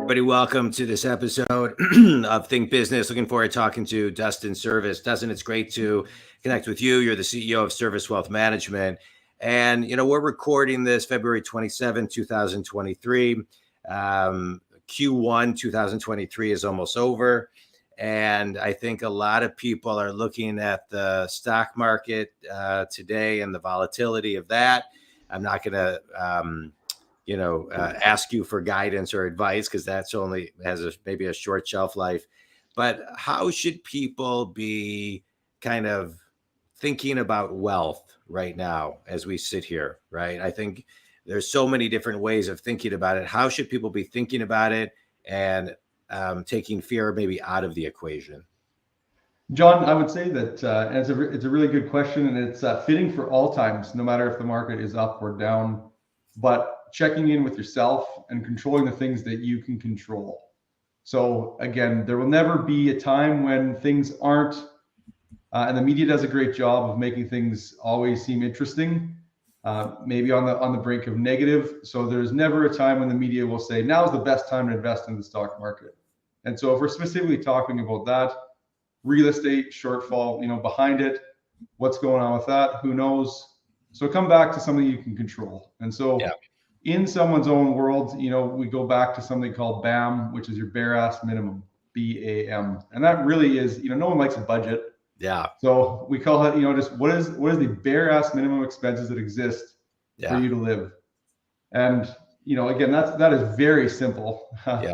Everybody, welcome to this episode of Think Business. Looking forward to talking to Dustin Serviss. Dustin, it's great to connect with you. You're the CEO of Serviss Wealth Management. And, we're recording this February 27, 2023. Q1 2023 is almost over. And I think a lot of people are looking at the stock market today and the volatility of that. I'm not going to ask you for guidance or advice because that's only has maybe a short shelf life. But how should people be kind of thinking about wealth right now as we sit here, right? I think there's so many different ways of thinking about it. How should people be thinking about it and taking fear maybe out of the equation? John, I would say that it's a really good question, and it's fitting for all times, no matter if the market is up or down. But checking in with yourself and controlling the things that you can control. So again, there will never be a time when things aren't, and the media does a great job of making things always seem interesting, maybe on the brink of negative. So there's never a time when the media will say, now's the best time to invest in the stock market. And so if we're specifically talking about that, real estate shortfall, behind it, what's going on with that? Who knows? So come back to something you can control. And so in someone's own world, we go back to something called BAM, which is your bare ass minimum, BAM. And that really is, no one likes a budget. Yeah. So we call it, just what is the bare ass minimum expenses that exist for you to live? And, again, that is very simple. Yeah.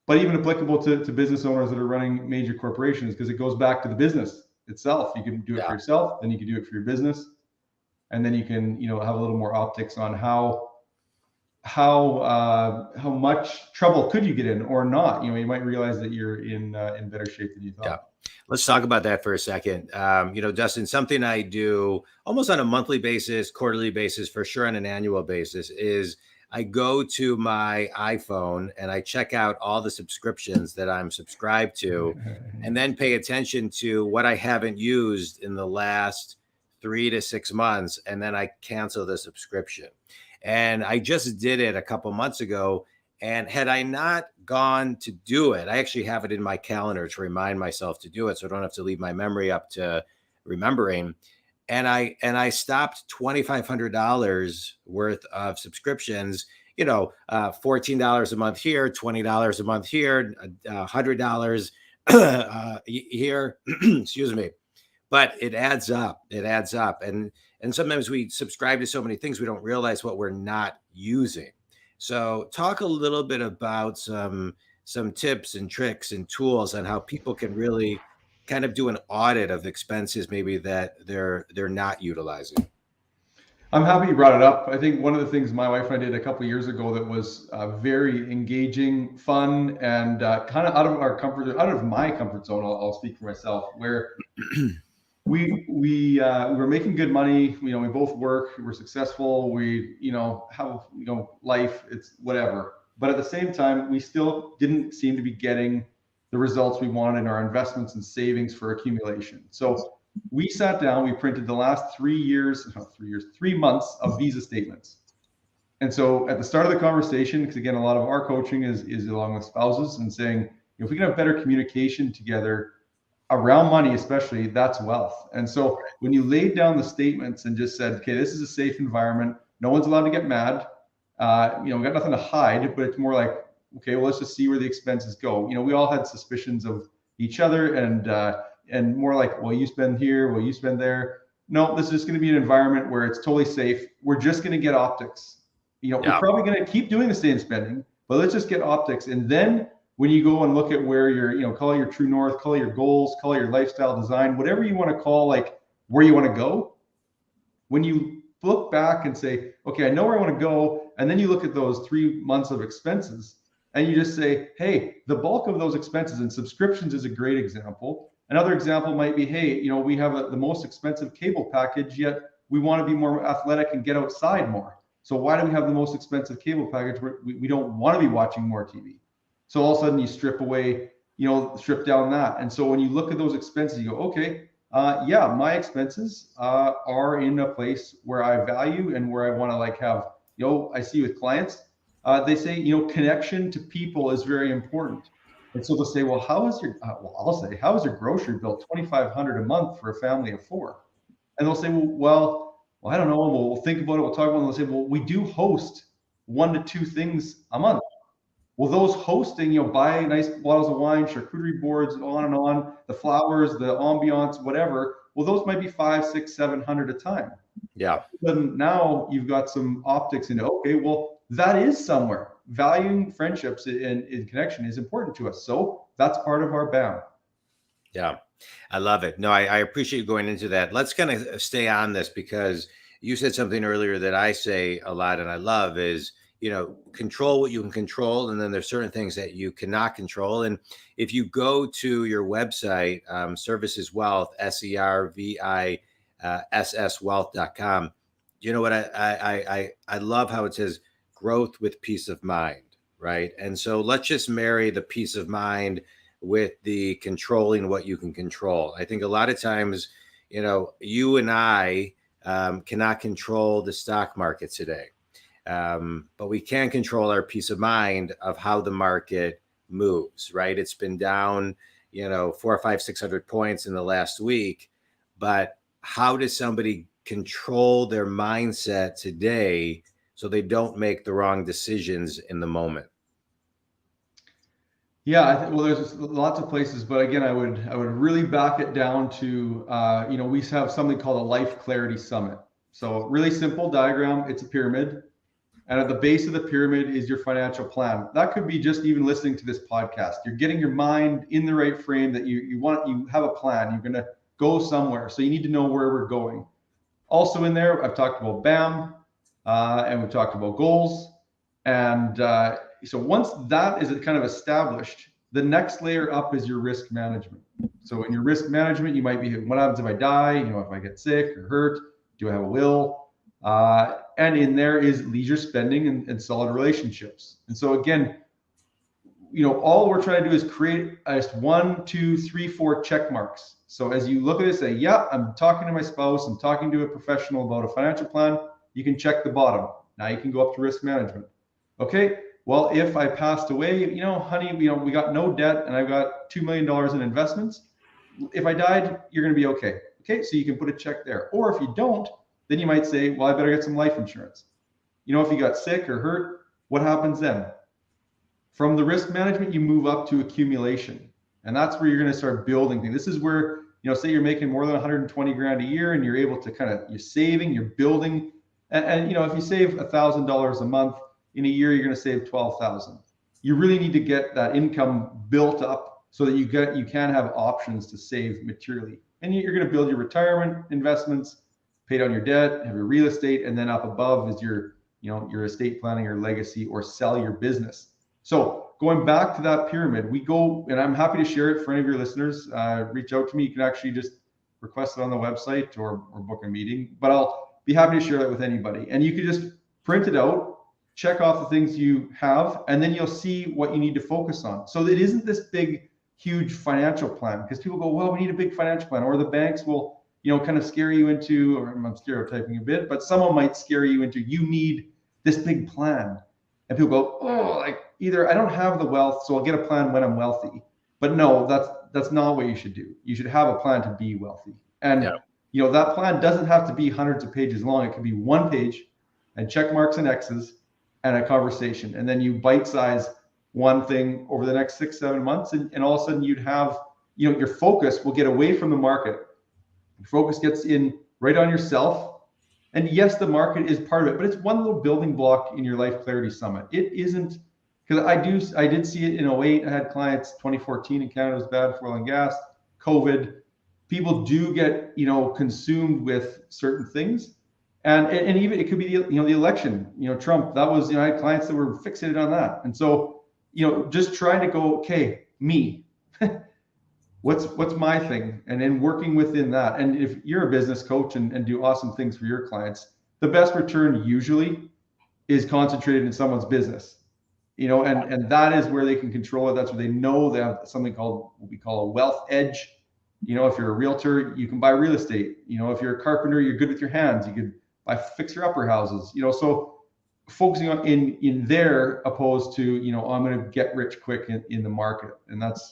But even applicable to business owners that are running major corporations, because it goes back to the business itself. You can do it for yourself, then you can do it for your business. And then you can, have a little more optics on how much trouble could you get in or not. You might realize that you're in better shape than you thought. Yeah. Let's talk about that for a second. Dustin, something I do almost on a monthly basis, quarterly basis, for sure on an annual basis, is I go to my iPhone and I check out all the subscriptions that I'm subscribed to, and then pay attention to what I haven't used in the last 3 to 6 months, and then I cancel the subscription. And I just did it a couple months ago. And had I not gone to do it, I actually have it in my calendar to remind myself to do it, so I don't have to leave my memory up to remembering. And I stopped $2,500 worth of subscriptions, $14 a month here, $20 a month here, $100 here, excuse me. But it adds up. And sometimes we subscribe to so many things, we don't realize what we're not using. So talk a little bit about some tips and tricks and tools on how people can really kind of do an audit of expenses maybe that they're not utilizing. I'm happy you brought it up. I think one of the things my wife and I did a couple of years ago that was very engaging, fun, and kind of out of my comfort zone. I'll speak for myself, where we were making good money. We both work. We're successful. We have life. It's whatever. But at the same time, we still didn't seem to be getting the results we wanted in our investments and savings for accumulation. So we sat down. We printed the last 3 months of visa statements. And so at the start of the conversation, because again, a lot of our coaching is along with spouses, and saying, if we can have better communication together around money, especially, that's wealth. And so when you laid down the statements and just said, okay, this is a safe environment, no one's allowed to get mad, we got nothing to hide, but it's more like, okay, well, let's just see where the expenses go. We all had suspicions of each other, and more like, well, you spend here, well, you spend there. No, this is just going to be an environment where it's totally safe. We're just going to get optics. We're probably going to keep doing the same spending, but let's just get optics. And then when you go and look at where your, call it your true north, call it your goals, call it your lifestyle design, whatever you want to call, like where you want to go, when you look back and say, okay, I know where I want to go. And then you look at those 3 months of expenses and you just say, hey, the bulk of those expenses, and subscriptions is a great example. Another example might be, hey, we have the most expensive cable package, yet we want to be more athletic and get outside more. So why do we have the most expensive cable package? We don't want to be watching more TV. So all of a sudden you strip down that. And so when you look at those expenses, you go, okay, my expenses are in a place where I value and where I want to have, I see with clients, they say, connection to people is very important. And so they'll say, well, I'll say, how is your grocery bill $2,500 a month for a family of 4? And they'll say, well, I don't know. We'll think about it. We'll talk about it. And they'll say, well, we do host 1 to 2 things a month. Well, those hosting, buy nice bottles of wine, charcuterie boards, on and on, the flowers, the ambiance, whatever. Well, those might be 500, 600, 700 a time. Yeah. Then now you've got some optics into, okay, well, that is somewhere. Valuing friendships in connection is important to us. So that's part of our BAM. Yeah, I love it. No, I appreciate you going into that. Let's kind of stay on this, because you said something earlier that I say a lot and I love is, control what you can control. And then there's certain things that you cannot control. And if you go to your website, Services Wealth, ServisSwealth.com, you know what? I love how it says growth with peace of mind, right? And so let's just marry the peace of mind with the controlling what you can control. I think a lot of times, you and I cannot control the stock market today, but we can control our peace of mind of how the market moves, right? It's been down, 400 or 500, 600 points in the last week, but how does somebody control their mindset today so they don't make the wrong decisions in the moment? Yeah, well, there's lots of places, but again, I would really back it down to, we have something called a Life Clarity Summit. So really simple diagram. It's a pyramid, and at the base of the pyramid is your financial plan. That could be just even listening to this podcast. You're getting your mind in the right frame that you have a plan. You're going to go somewhere, so you need to know where we're going. Also in there, I've talked about BAM, and we've talked about goals, and so once that is kind of established, the next layer up is your risk management. So in your risk management, you might be, what happens if I die? If I get sick or hurt, do I have a will? And in there is leisure spending and solid relationships. And so again, all we're trying to do is create 1, 2, 3, 4 check marks. So as you look at it, say, yeah, I'm talking to my spouse, I'm talking to a professional about a financial plan, you can check the bottom. Now you can go up to risk management. Okay, well, if I passed away, honey, we got no debt and I've got $2 million in investments. If I died, you're going to be okay. Okay, so you can put a check there. Or if you don't, then you might say, well, I better get some life insurance. If you got sick or hurt, what happens then? From the risk management, you move up to accumulation. And that's where you're going to start building things. This is where, say you're making more than 120 grand a year and you're able to you're saving, you're building. And if you save $1,000 a month, in a year, you're going to save 12,000. You really need to get that income built up so that you can have options to save materially. And you're going to build your retirement investments, pay down your debt, have your real estate, and then up above is your estate planning, your legacy, or sell your business. So going back to that pyramid, we go, and I'm happy to share it for any of your listeners. Reach out to me. You can actually just request it on the website or book a meeting, but I'll be happy to share that with anybody. And you can just print it out, check off the things you have, and then you'll see what you need to focus on. So it isn't this big, huge financial plan, because people go, well, we need a big financial plan, or the banks will, kind of scare you into, or I'm stereotyping a bit, but someone might scare you into, you need this big plan. And people go, oh, either I don't have the wealth, so I'll get a plan when I'm wealthy. But no, that's not what you should do. You should have a plan to be wealthy. And, that plan doesn't have to be hundreds of pages long. It could be 1 page and check marks and X's and a conversation. And then you bite size one thing over the next 6, 7 months. And all of a sudden you'd have, your focus will get away from the market. Your focus gets in right on yourself. And yes, the market is part of it, but it's one little building block in your Life Clarity Summit. It isn't, because I did see it in 2008. I had clients, 2014 in Canada was bad for oil and gas, COVID. People do get, consumed with certain things. And even it could be the election, Trump, that was, I had clients that were fixated on that. And so, just trying to go, okay, me, what's my thing? And then working within that. And if you're a business coach and do awesome things for your clients, the best return usually is concentrated in someone's business, and that is where they can control it. That's where they know they have something called what we call a wealth edge. If you're a realtor, you can buy real estate. If you're a carpenter, you're good with your hands. You could buy fixer-upper houses. So focusing on in there opposed to, I'm going to get rich quick in the market. And that's.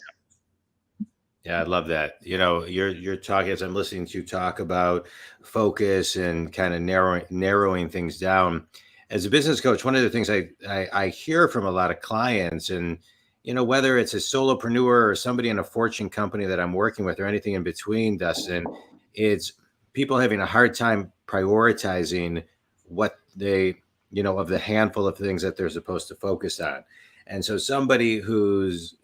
Yeah, I love that. You're talking, as I'm listening to you talk about focus and kind of narrowing things down. As a business coach, one of the things I hear from a lot of clients, and whether it's a solopreneur or somebody in a fortune company that I'm working with or anything in between, Dustin, it's people having a hard time prioritizing what they, of the handful of things that they're supposed to focus on. And so somebody who's,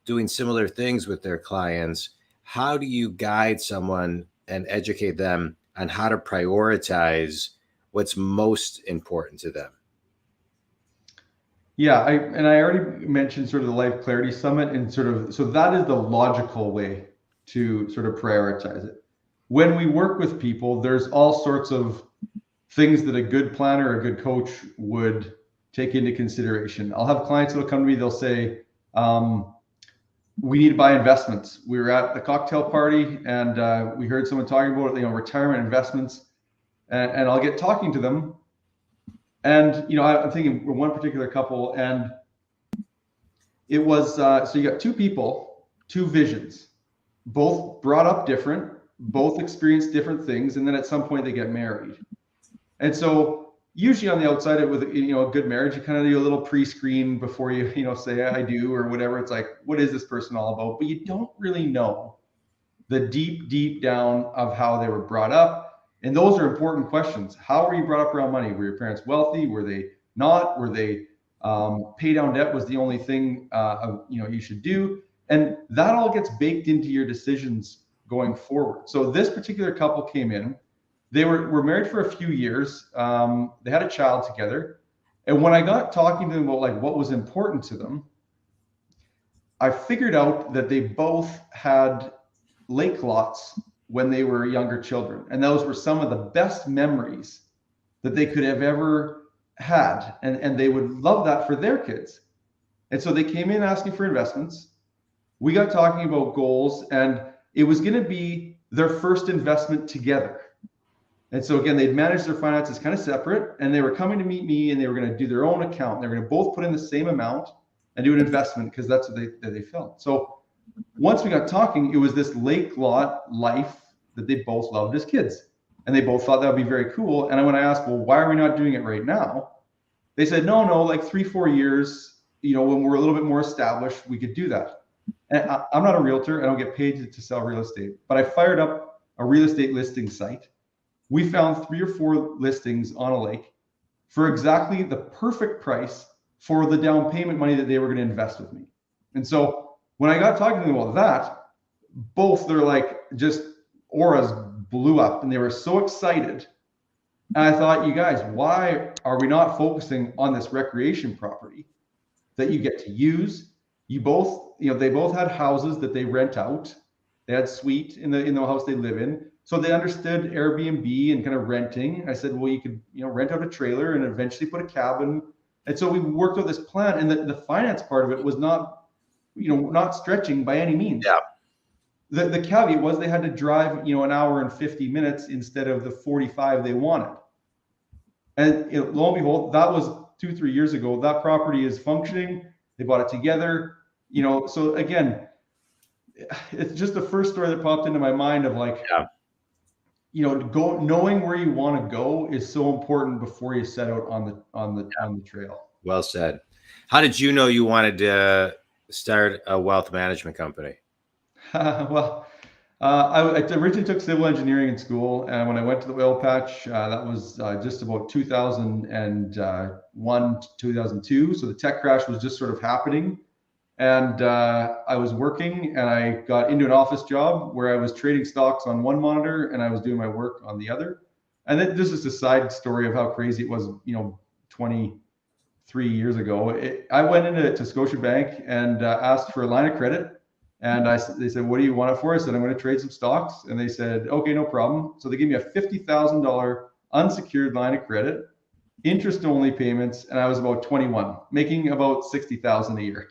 doing similar things with their clients, how do you guide someone and educate them on how to prioritize what's most important to them? Yeah, I already mentioned sort of the Life Clarity Summit, and so that is the logical way to sort of prioritize it. When we work with people, there's all sorts of things that a good planner or a good coach would take into consideration. I'll have clients that'll come to me, they'll say, we need to buy investments. We were at the cocktail party and we heard someone talking about, retirement investments, and I'll get talking to them. And, I'm thinking one particular couple, and it was, so you got two people, two visions, both brought up different, both experienced different things. And then at some point they get married. And so usually on the outside with, a good marriage, you kind of do a little pre-screen before you, say I do or whatever. It's like, what is this person all about? But you don't really know the deep down of how they were brought up. And those are important questions. How were you brought up around money? Were your parents wealthy? Were they not? Were they pay down debt was the only thing you should do? And that all gets baked into your decisions going forward. So this particular couple came in. They were married for a few years. They had a child together. And when I got talking to them about like what was important to them, I figured out that they both had lake lots when they were younger children. And those were some of the best memories that they could have ever had. And they would love that for their kids. And so they came in asking for investments. We got talking about goals, and it was going to be their first investment together. And so again, they'd managed their finances kind of separate, and they were coming to meet me, and they were going to do their own account. They were going to both put in the same amount and do an investment because that's what they felt. So once we got talking, it was this lake lot life that they both loved as kids. And they both thought that would be very cool. And when I asked, well, why are we not doing it right now? They said, no, like 3-4 years, when we're a little bit more established, we could do that. And I'm not a realtor. I don't get paid to sell real estate, but I fired up a real estate listing site. We found 3 or 4 listings on a lake for exactly the perfect price for the down payment money that they were going to invest with me. And so when I got talking to them about that, both they're like, just auras blew up and they were so excited. And I thought, you guys, why are we not focusing on this recreation property that you get to use? You both, they both had houses that they rent out. They had suite in the house they live in. So they understood Airbnb and kind of renting. I said, well, you could, rent out a trailer and eventually put a cabin. And so we worked out this plan, and the finance part of it was not, not stretching by any means. Yeah. The caveat was they had to drive, an hour and 50 minutes instead of the 45 they wanted. And lo and behold, that was 2-3 years ago. That property is functioning. They bought it together. So again, it's just the first story that popped into my mind of like, knowing where you want to go is so important before you set out on the trail. Well said. How did you know you wanted to start a wealth management company? Well, I originally took civil engineering in school, and when I went to the oil patch, that was just about 2001, 2002. So the tech crash was just sort of happening. And I was working, and I got into an office job where I was trading stocks on one monitor and I was doing my work on the other. And then this is a side story of how crazy it was, 23 years ago. I went into Scotiabank and asked for a line of credit. And they said, what do you want it for? I said, I'm going to trade some stocks. And they said, okay, no problem. So they gave me a $50,000 unsecured line of credit, interest-only payments, and I was about 21, making about $60,000 a year.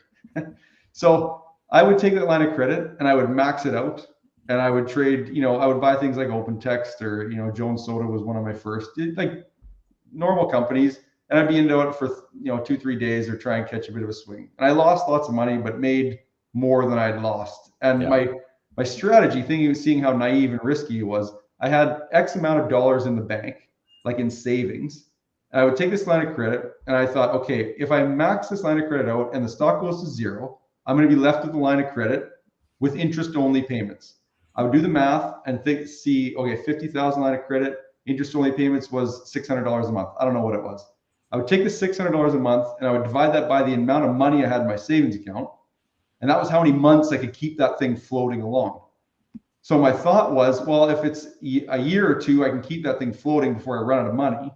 So I would take that line of credit and I would max it out, and I would trade, I would buy things like Open Text or, Jones Soda was one of my first, like normal companies, and I'd be into it for 2-3 days or try and catch a bit of a swing. And I lost lots of money, but made more than I'd lost. And my strategy, seeing how naive and risky it was, I had X amount of dollars in the bank, like in savings. And I would take this line of credit, and I thought, okay, if I max this line of credit out and the stock goes to zero, I'm going to be left with the line of credit with interest-only payments. I would do the math and see, okay, 50,000 line of credit, interest-only payments was $600 a month. I don't know what it was. I would take the $600 a month and I would divide that by the amount of money I had in my savings account. And that was how many months I could keep that thing floating along. So my thought was, well, if it's a year or two, I can keep that thing floating before I run out of money.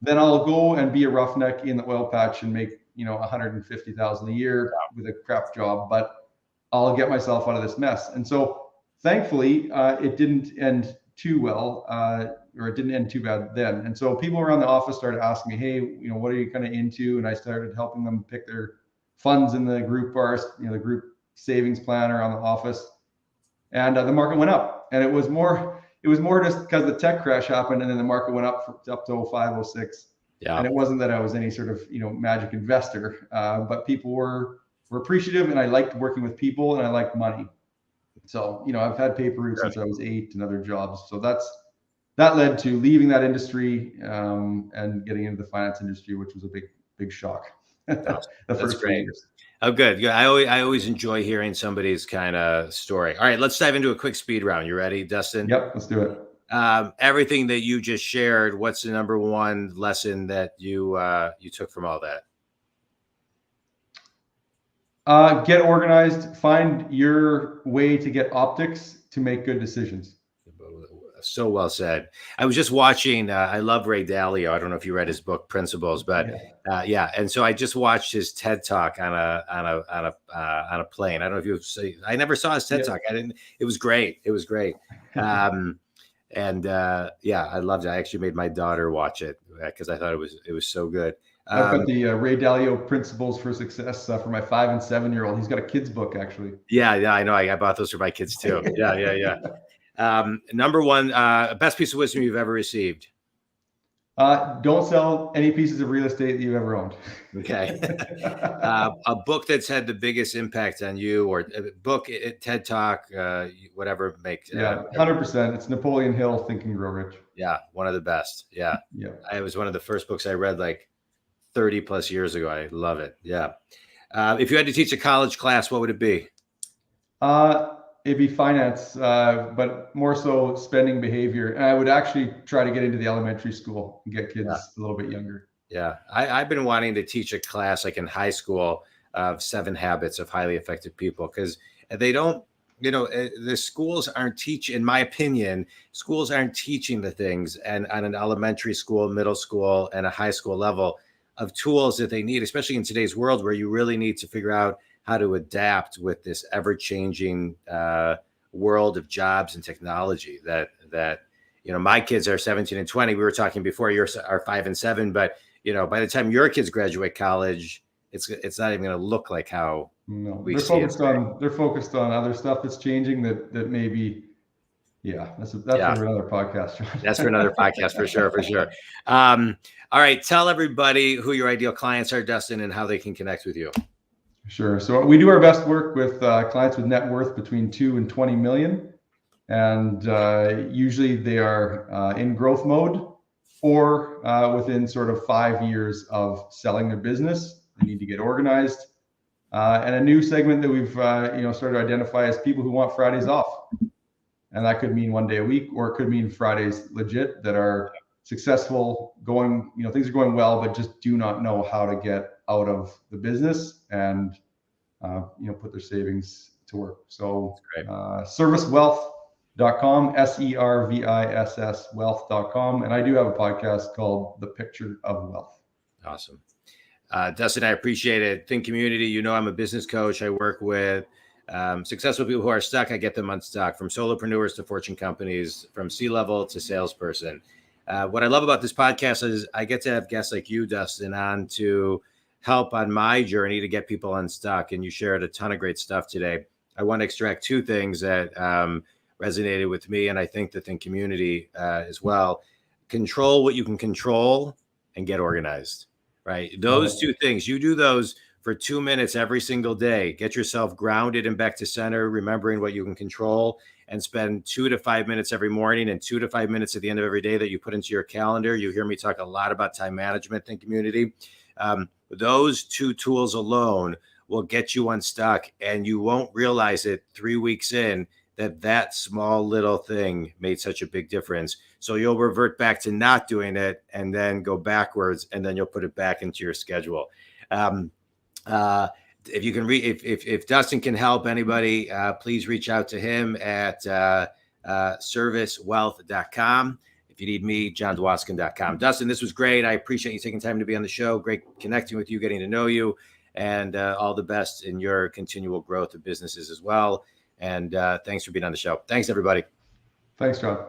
Then I'll go and be a roughneck in the oil patch and make, $150,000 a year with a crap job, but I'll get myself out of this mess. And so thankfully, it didn't end too well, or it didn't end too bad then. And so people around the office started asking me, hey, what are you kind of into? And I started helping them pick their funds in the group bars, the group savings plan around the office. And the market went up, and it was more just because the tech crash happened, and then the market went up to 05, 06. Yeah. And it wasn't that I was any sort of magic investor, but people were appreciative, and I liked working with people, and I liked money. So I've had paper routes since I was 8 and other jobs. So that led to leaving that industry and getting into the finance industry, which was a big shock. That's great. Oh, good. Yeah, I always enjoy hearing somebody's kind of story. All right, let's dive into a quick speed round. You ready, Dustin? Yep, let's do it. Everything that you just shared, what's the number one lesson that you took from all that? Get organized. Find your way to get optics to make good decisions. So well said. I was just watching. I love Ray Dalio. I don't know if you read his book Principles, but yeah. And so I just watched his TED Talk on a plane. I don't know if you see. I never saw his TED Talk. I didn't. It was great. It was great. I loved it. I actually made my daughter watch it because I thought it was so good. I've got the Ray Dalio Principles for Success for my 5 and 7-year-old. He's got a kid's book actually. Yeah, I know. I bought those for my kids too. Yeah. Number one, best piece of wisdom you've ever received. Don't sell any pieces of real estate that you've ever owned. Okay. A book that's had the biggest impact on you, or a book, TED Talk, whatever makes. 100%. It's Napoleon Hill, Think and Grow Rich. Yeah, one of the best. Yeah. It was one of the first books I read like 30 plus years ago. I love it. Yeah. If you had to teach a college class, what would it be? It'd be finance, but more so spending behavior. And I would actually try to get into the elementary school and get kids a little bit younger. Yeah. I've been wanting to teach a class like in high school of 7 habits of highly effective people, because they don't, the schools aren't teaching, in my opinion, schools aren't teaching the things and on an elementary school, middle school, and a high school level of tools that they need, especially in today's world where you really need to figure out how to adapt with this ever-changing world of jobs and technology that my kids are 17 and 20. We were talking before, yours are 5 and 7, but by the time your kids graduate college, it's not even going to look like how we see it. They're focused on other stuff that's changing that maybe. That's for another podcast, Jon. That's for another podcast for sure. All right, tell everybody who your ideal clients are, Dustin, and how they can connect with you. Sure. So we do our best work with clients with net worth between 2 and 20 million. And usually they are in growth mode or within sort of 5 years of selling their business. They need to get organized. And a new segment that we've started to identify is people who want Fridays off. And that could mean 1 day a week, or it could mean Fridays legit that are successful, things are going well, but just do not know how to get out of the business and put their savings to work. So servisswealth.com, SERVISS wealth.com. And I do have a podcast called The Picture of Wealth. Awesome. Dustin, I appreciate it. Think community, I'm a business coach. I work with successful people who are stuck. I get them unstuck, from solopreneurs to fortune companies, from C-level to salesperson. What I love about this podcast is I get to have guests like you, Dustin, on to help on my journey to get people unstuck. And you shared a ton of great stuff today. I want to extract 2 things that resonated with me, and I think the Think community as well. Control what you can control, and get organized, right? Those two things, you do those for 2 minutes every single day. Get yourself grounded and back to center, remembering what you can control, and spend 2 to 5 minutes every morning and 2 to 5 minutes at the end of every day that you put into your calendar. You hear me talk a lot about time management in community. Those two tools alone will get you unstuck, and you won't realize it 3 weeks in that small little thing made such a big difference. So you'll revert back to not doing it and then go backwards, and then you'll put it back into your schedule. If you can if Dustin can help anybody, please reach out to him at servicewealth.com. If you need me, jondwoskin.com. Dustin, this was great. I appreciate you taking time to be on the show. Great connecting with you, getting to know you, and all the best in your continual growth of businesses as well. And thanks for being on the show. Thanks, everybody. Thanks, Jon.